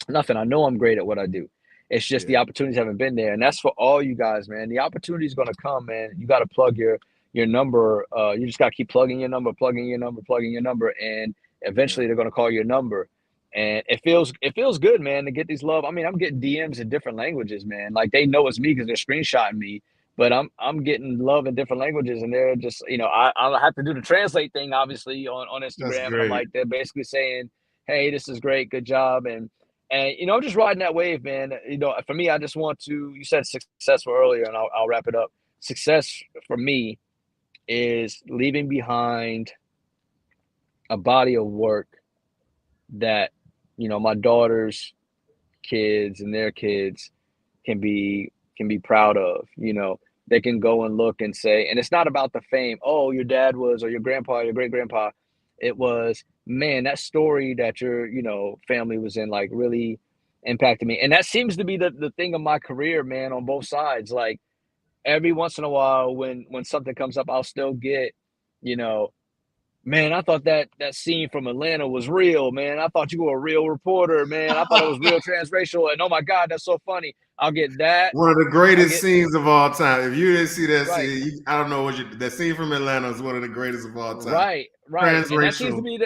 nothing. I know I'm great at what I do. It's just the opportunities haven't been there. And that's for all you guys, man. The opportunity is going to come, man. You got to plug your number. You just got to keep plugging your number. And eventually they're going to call your number. And it feels good, man, to get these love. I mean, I'm getting DMs in different languages, man. Like, they know it's me because they're screenshotting me. but I'm getting love in different languages, and they're just, you know, I have to do the translate thing obviously on That's Instagram, and I'm great. like, they're basically saying, hey, this is great, good job, and you know, I'm just riding that wave, man. You know, for me, I just want to. You said successful earlier, and I'll wrap it up. Success for me is leaving behind a body of work that, you know, my daughter's kids and their kids can be proud of. You know, they can go and look and say, and it's not about the fame. Oh, your dad was, or your grandpa, your great grandpa. It was, man, that story that your, you know, family was in, like, really impacted me. And that seems to be the thing of my career, man, on both sides. Like, every once in a while when something comes up, I'll still get, you know, man, I thought that scene from Atlanta was real, man. I thought you were a real reporter, man. I thought it was real transracial, and oh my God, that's so funny. I'll get that. One of the I'll greatest get scenes of all time. If you didn't see that right, scene, I don't know what that scene from Atlanta is one of the greatest of all time. right. And that seems to Transracial. be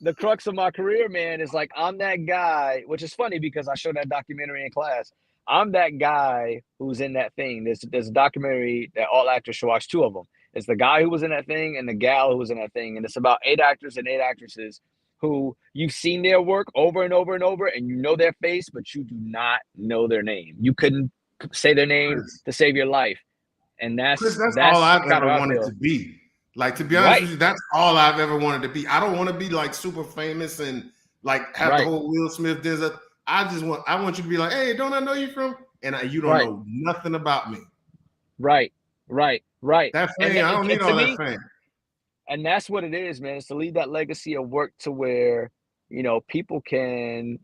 the crux of my career, man. Is like, I'm that guy, which is funny because I showed that documentary in class. I'm that guy who's in that thing. There's a documentary that all actors should watch, two of them. It's the guy who was in that thing and the gal who was in that thing. And it's about 8 actors and 8 actresses who you've seen their work over and over and over, and you know their face, but you do not know their name. You couldn't say their name to save your life. And Chris, that's that's all I've kind of ever how I wanted to feel. be. Like, to be honest Right, with you, that's all I've ever wanted to be. I don't want to be like super famous and like have the right, whole Will Smith desert. I want you to be like, hey, don't I know you from? And you don't right, know nothing about me. right. That And, fame, I don't need to all that me, fame. and that's what it is, man. It's to leave that legacy of work to where, you know, people can,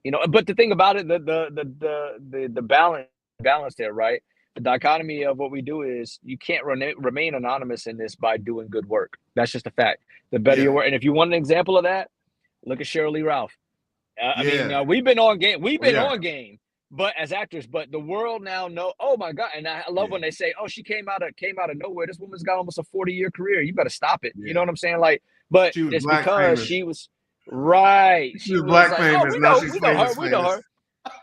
you know. But the thing about it, the balance there, right? The dichotomy of what we do is you can't remain anonymous in this by doing good work. That's just a fact. The better Yeah. your work, and if you want an example of that, look at Shirley Ralph. I mean, Yeah. we've been on game. We've been Yeah. on game, but as actors, but the world now know. Oh my God! And I love Yeah. when they say, "Oh, she came out of nowhere." This woman's got almost a 40-year career. You better stop it. You Yeah. know what I'm saying? Like, but She was it's black because famous. she was right. She She was was black like, "Oh, famous. Now she's we know her, famous. we know her,"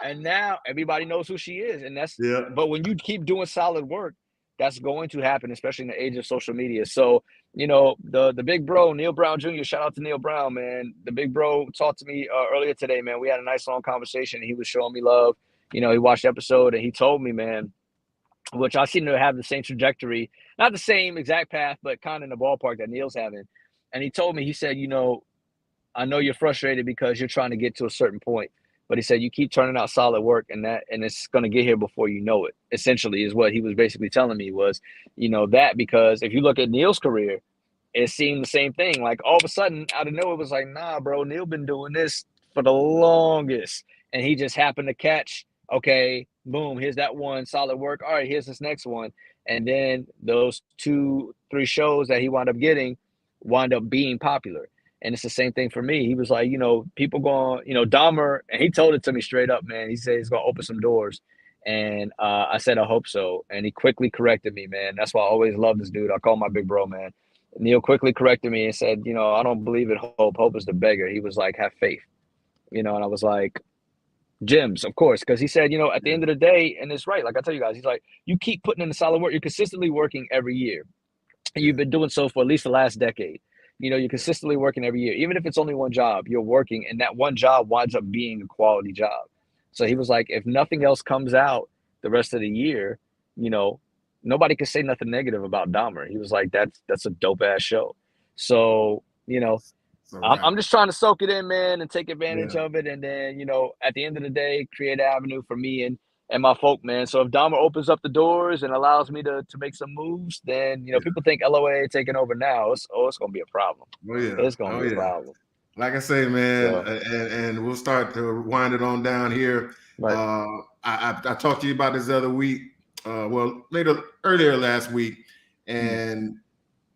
and now everybody knows who she is. And that's. Yeah. But when you keep doing solid work, that's going to happen, especially in the age of social media. So, you know, the big bro, Neil Brown Jr., shout out to Neil Brown, man. The big bro talked to me earlier today, man. We had a nice long conversation. He was showing me love. You know, he watched the episode and he told me, man, which I seem to have the same trajectory, not the same exact path, but kind of in the ballpark that Neil's having. And he told me, he said, you know, I know you're frustrated because you're trying to get to a certain point, but he said you keep turning out solid work, and it's going to get here before you know it. Essentially, is what he was basically telling me was, you know, that because if you look at Neil's career, it seemed the same thing. Like all of a sudden, out of nowhere, it was like, nah, bro, Neil been doing this for the longest, and he just happened to catch. Okay, boom, here's that one solid work. All right, here's this next one, and then those 2-3 shows that he wound up getting wind up being popular. And it's the same thing for me. He was like, you know, people going, you know, Dahmer, and he told it to me straight up, man. He said he's going to open some doors. And I said, I hope so. And he quickly corrected me, man. That's why I always love this dude. I call him my big bro, man. Neil quickly corrected me and said, you know, I don't believe in hope. Hope is the beggar. He was like, have faith, you know. And I was like, Gyms, of course, because he said, you know, at the end of the day, and it's right. Like I tell you guys, he's like, you keep putting in the solid work. You're consistently working every year. And you've been doing so for at least the last decade. You know, you're consistently working every year. Even if it's only one job, you're working, and that one job winds up being a quality job. So he was like, if nothing else comes out the rest of the year, you know, nobody can say nothing negative about Dahmer. He was like, that's a dope ass show. So, you know, I'm just trying to soak it in, man, and take advantage of it. And then, you know, at the end of the day, create an avenue for me and my folk, man. So if Dahmer opens up the doors and allows me to make some moves, then, you know, people think LOA taking over now. It's going to be a problem. Oh, yeah. It's going to be a problem. Like I say, man, So, and we'll start to wind it on down here. right. I talked to you about this other week, earlier last week, and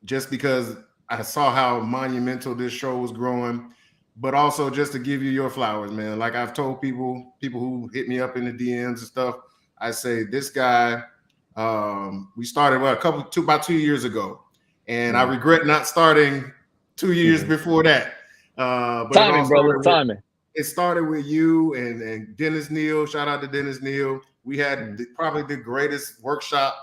just because I saw how monumental this show was growing, but also just to give you your flowers, man. Like I've told people who hit me up in the DMs and stuff, I say this guy, we started about 2 years ago, and I regret not starting 2 years before that. But timing, brother, timing. It started with you and Dennis Neal. Shout out to Dennis Neal. We had probably the greatest workshop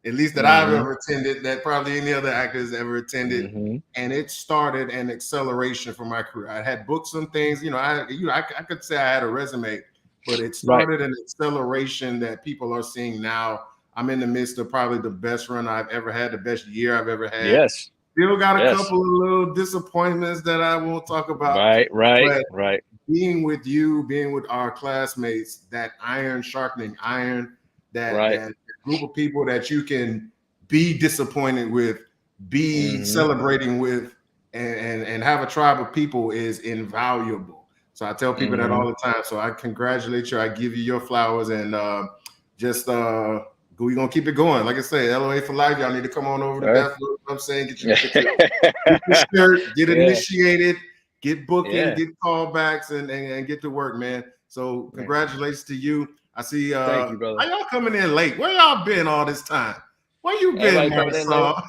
at least that I've ever attended, that probably any other actor has ever attended. And it started an acceleration for my career. I had books and things, I could say I had a resume, but it started an acceleration that people are seeing now. I'm in the midst of probably the best run I've ever had, the best year I've ever had. Yes. Still got a couple of little disappointments that I won't talk about. Right. Being with you, being with our classmates, that iron sharpening iron, that group of people that you can be disappointed with, be celebrating with, and have a tribe of people is invaluable. So I tell people that all the time. So I congratulate you. I give you your flowers, and we're gonna keep it going. Like I say, LOA for life. Y'all need to come on over to Beth. You know what I'm saying? Get your shirt, get initiated, get booking, get callbacks, and get to work, man. So congratulations to you. I see thank you, brother. How y'all coming in late? Where y'all been all this time? Where you been, Marcel?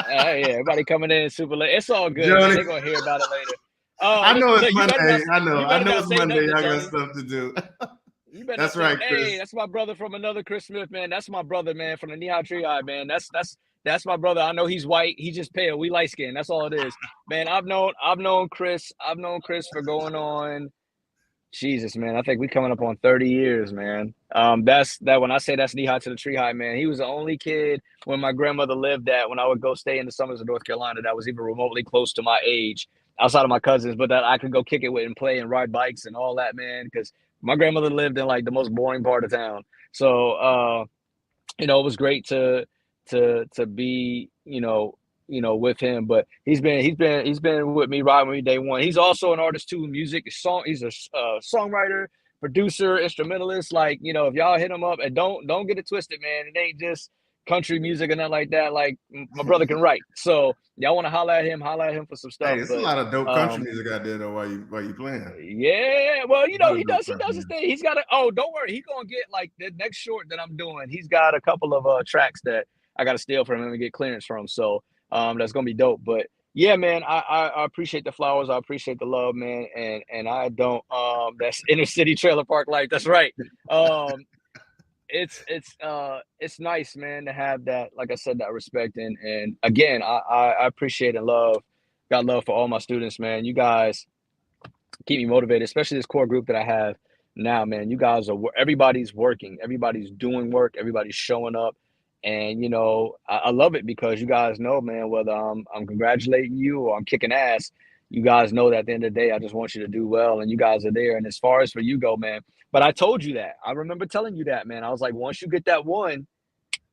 Everybody coming in super late. It's all good, man. They're gonna hear about it later. I know it's Monday. I know it's Monday. Nothing, I got stuff to do. That's right, Chris. Hey, that's my brother from another Chris Smith, man. That's my brother, man, from the Knee High Tree High, man. That's my brother. I know he's white. He's just pale. We light skinned. That's all it is, man. I've known Chris. I've known Chris for going on. Jesus, man. I think we coming up on 30 years, man. That's that. When I say that's Knee High to the Tree High, man. He was the only kid when my grandmother lived that when I would go stay in the summers of North Carolina that was even remotely close to my age, outside of my cousins, but that I could go kick it with and play and ride bikes and all that, man. Because my grandmother lived in like the most boring part of town. So, it was great to be, with him, but he's been with me, riding with me day one. He's also an artist too, music, he's a songwriter, producer, instrumentalist. Like, if y'all hit him up, and don't get it twisted, man. It ain't just country music and nothing like that. Like, my brother can write. So y'all want to holler at him for some stuff. Hey, it's a lot of dope country music out there though while you playing. Yeah, well, he does his thing. He's got don't worry, he's gonna get like the next short that I'm doing. He's got a couple of tracks that I gotta steal from him and get clearance from. So that's gonna be dope. But yeah, man, I appreciate the flowers. I appreciate the love, man. And I don't that's inner city trailer park life. That's right. It's nice, man, to have that, like I said, that respect. And again, I appreciate and got love for all my students, man. You guys keep me motivated, especially this core group that I have now, man. You guys everybody's working, everybody's doing work, everybody's showing up. And, I love it because you guys know, man, whether I'm congratulating you or I'm kicking ass, you guys know that at the end of the day, I just want you to do well, and you guys are there. And as far as for you go, man, but I told you that. I remember telling you that, man. I was like, once you get that one,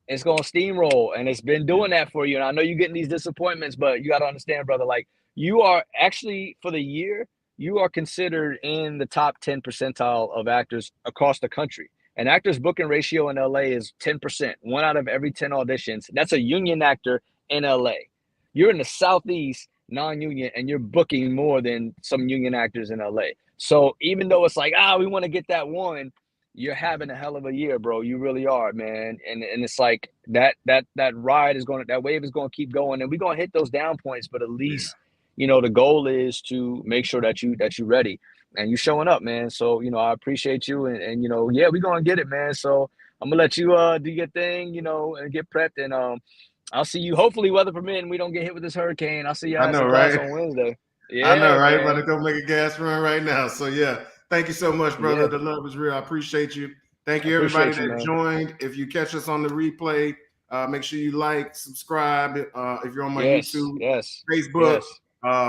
it's going to steamroll, and it's been doing that for you. And I know you're getting these disappointments, but you got to understand, brother, like, you are actually, for the year, you are considered in the top 10 percentile of actors across the country. An actor's booking ratio in LA is 10%, 1 out of every 10 auditions. That's a union actor in LA. You're in the Southeast, non-union, and you're booking more than some union actors in LA. So even though it's like, we want to get that one, you're having a hell of a year, bro. You really are, man. And it's like that ride is that wave is going to keep going, and we're going to hit those down points, but at least, the goal is to make sure that you're ready. And you showing up, man. So, I appreciate you. And we're going to get it, man. So I'm going to let you do your thing, and get prepped. And I'll see you, hopefully, weather permitting, we don't get hit with this hurricane. I'll see you in class on Wednesday. Yeah, I know, right? Man. About to go make a gas run right now. So, yeah, thank you so much, brother. Yeah. The love is real. I appreciate you. Thank you, everybody that joined. If you catch us on the replay, make sure you like, subscribe. If you're on my YouTube, Facebook,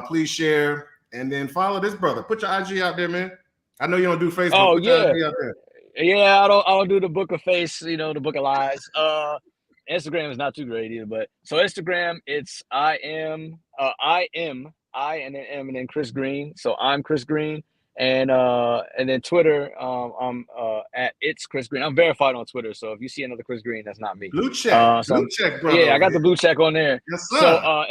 please share. And then follow this brother. Put your IG out there, man. I know you don't do Facebook. Oh, Put your IG out there. Yeah, I don't do the book of face, the book of lies. Instagram is not too great either, but so Instagram, it's I and then M and then Chris Greene. So I'm Chris Greene. And then Twitter, I'm at it's Chris Greene. I'm verified on Twitter, so if you see another Chris Greene, that's not me. Blue check, blue check, brother. Yeah, I got the blue check on there. Yes, sir. So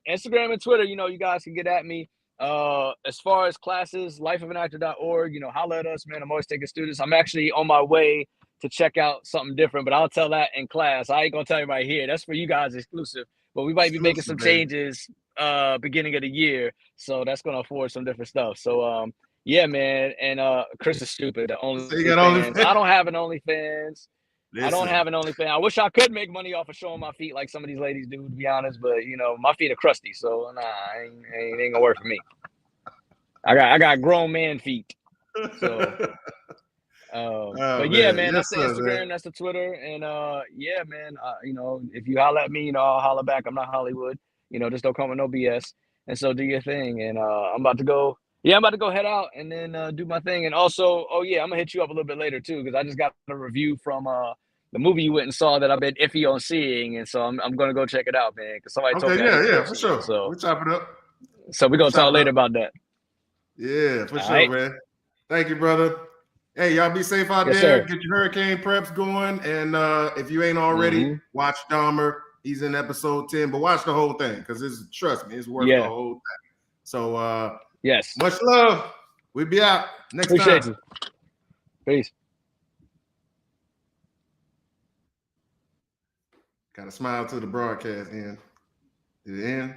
Instagram and Twitter, you guys can get at me. As far as classes, lifeofanactor.org, holler at us, man. I'm always taking students. I'm actually on my way to check out something different, but I'll tell that in class. I ain't gonna tell everybody here. That's for you guys exclusive. But we might be making some changes beginning of the year, so that's gonna afford some different stuff. So yeah, man. And Chris is stupid. The only fans. I don't have an OnlyFans. I don't Listen. have an OnlyFans. I wish I could make money off of showing my feet like some of these ladies do, to be honest. But my feet are crusty, so nah, ain't gonna work for me. I got grown man feet. So, but yeah, man, Yes, that's the sir, Instagram, man. that's the Twitter, and yeah, man, if you holler at me, I'll holler back. I'm not Hollywood, just don't come with no BS, and so do your thing. And I'm about to go. Yeah, I'm about to go head out and then do my thing. And also, oh yeah, I'm gonna hit you up a little bit later too, because I just got a review from the movie you went and saw that I've been iffy on seeing, and so I'm gonna go check it out, man, because somebody told Okay, me I need to go for see sure. it. So We'll chop it up. we're gonna talk later about that. Yeah, for All sure, right. man. Thank you, brother. Hey, y'all be safe out Yes, there. sir. Get your hurricane preps going. And if you ain't already, watch Dahmer. He's in episode 10, but watch the whole thing because trust me, it's worth the whole thing. So yes. Much love. We'll be out next Appreciate time. you. Peace. Gotta smile to the broadcast end. Did it end?